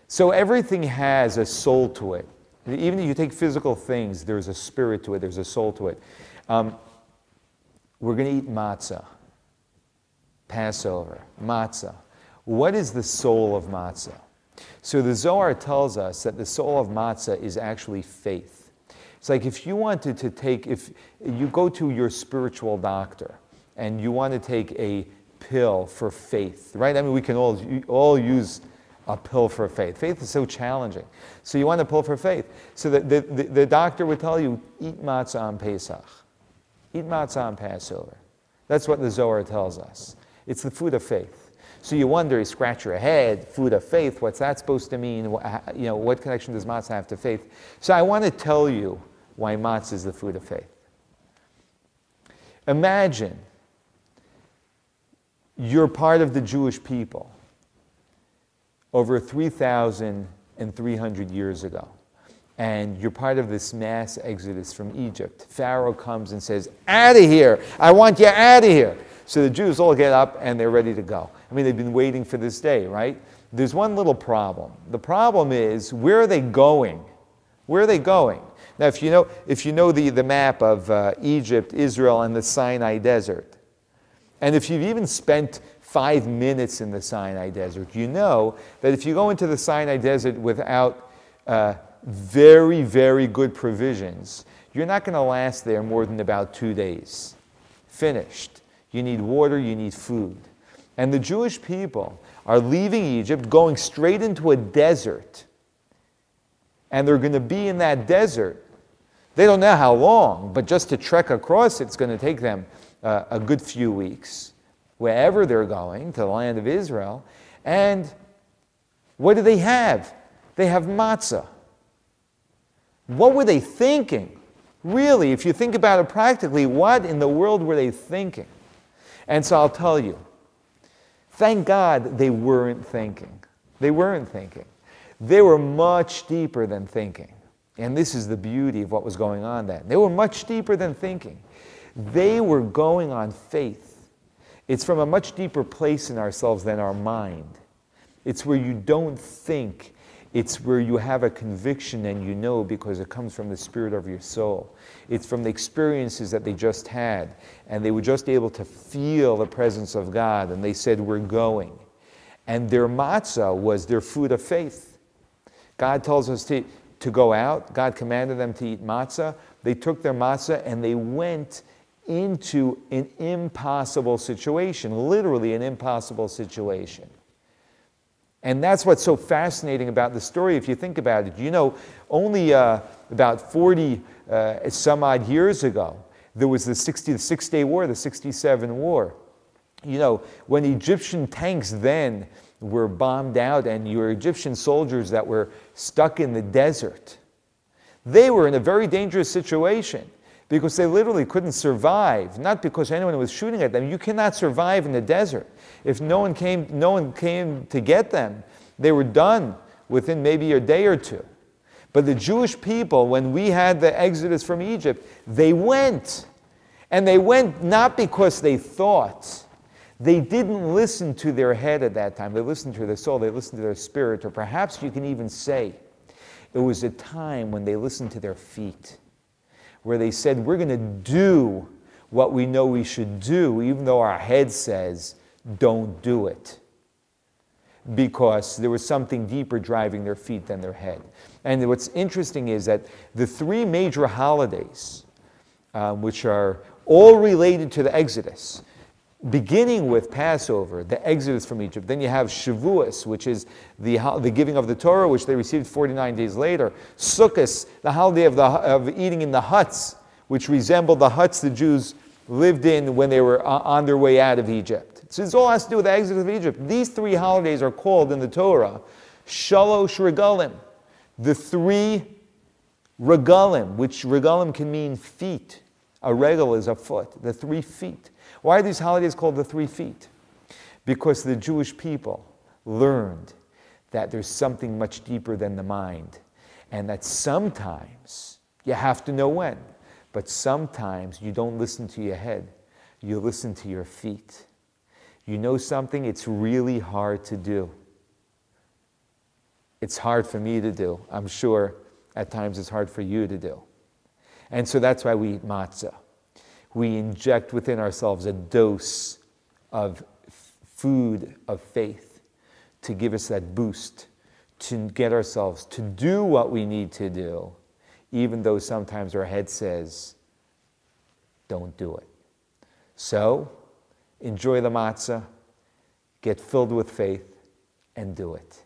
So everything has a soul to it. Even if you take physical things, there's a spirit to it, there's a soul to it. We're going to eat matzah, Passover, matzah. What is the soul of matzah? So the Zohar tells us that the soul of matzah is actually faith. It's like if you wanted to take, if you go to your spiritual doctor and you want to take a pill for faith, right? I mean, we can all use a pill for faith. Faith is so challenging. So you want a pill for faith. So the doctor would tell you, eat matzah on Pesach. Eat matzah on Passover. That's what the Zohar tells us. It's the food of faith. So you wonder, you scratch your head, food of faith, what's that supposed to mean? You know, what connection does matzah have to faith? So I want to tell you why matzah is the food of faith. Imagine you're part of the Jewish people over 3,300 years ago. And you're part of this mass exodus from Egypt. Pharaoh comes and says, out of here! I want you out of here! So the Jews all get up and they're ready to go. I mean, they've been waiting for this day, right? There's one little problem. The problem is, where are they going? Where are they going? Now, if you know the map of Egypt, Israel, and the Sinai Desert, and if you've even spent 5 minutes in the Sinai Desert, you know that if you go into the Sinai Desert without very, very good provisions, you're not going to last there more than about 2 days. Finished. You need water, you need food. And the Jewish people are leaving Egypt, going straight into a desert. And they're going to be in that desert. They don't know how long, but just to trek across it's going to take them a good few weeks. Wherever they're going, to the land of Israel. And what do they have? They have matzah. What were they thinking? Really, if you think about it practically, what in the world were they thinking? And so I'll tell you, thank God they weren't thinking. They weren't thinking. They were much deeper than thinking. And this is the beauty of what was going on then. They were much deeper than thinking. They were going on faith. It's from a much deeper place in ourselves than our mind. It's where you don't think. It's where you have a conviction and you know because it comes from the spirit of your soul. It's from the experiences that they just had. And they were just able to feel the presence of God. And they said, we're going. And their matzah was their food of faith. God tells us to go out. God commanded them to eat matzah. They took their matzah and they went into an impossible situation, literally an impossible situation. And that's what's so fascinating about the story, if you think about it. You know, only about 40 some odd years ago, there was the Six-Day War, the 67 War. You know, when Egyptian tanks then were bombed out and your Egyptian soldiers that were stuck in the desert, they were in a very dangerous situation. Because they literally couldn't survive, not because anyone was shooting at them. You cannot survive in the desert. If no one came to get them, they were done within maybe a day or two. But the Jewish people, when we had the exodus from Egypt, they went. And they went not because they thought. They didn't listen to their head at that time. They listened to their soul. They listened to their spirit. Or perhaps you can even say it was a time when they listened to their feet, where they said, we're going to do what we know we should do, even though our head says, don't do it. Because there was something deeper driving their feet than their head. And what's interesting is that the 3 major holidays, which are all related to the Exodus, beginning with Passover, the Exodus from Egypt. Then you have Shavuos, which is the giving of the Torah, which they received 49 days later. Sukkot, the holiday of eating in the huts, which resembled the huts the Jews lived in when they were on their way out of Egypt. So this all has to do with the Exodus of Egypt. These 3 holidays are called in the Torah Shalosh Regalim, the 3 regalim, which regalim can mean feet. A regal is a foot, the 3 feet. Why are these holidays called the 3 feet? Because the Jewish people learned that there's something much deeper than the mind. And that sometimes, you have to know when, but sometimes you don't listen to your head, you listen to your feet. You know something, it's really hard to do. It's hard for me to do. I'm sure at times it's hard for you to do. And so that's why we eat matzah. We inject within ourselves a dose of food of faith to give us that boost, to get ourselves to do what we need to do, even though sometimes our head says, don't do it. So, enjoy the matzah, get filled with faith, and do it.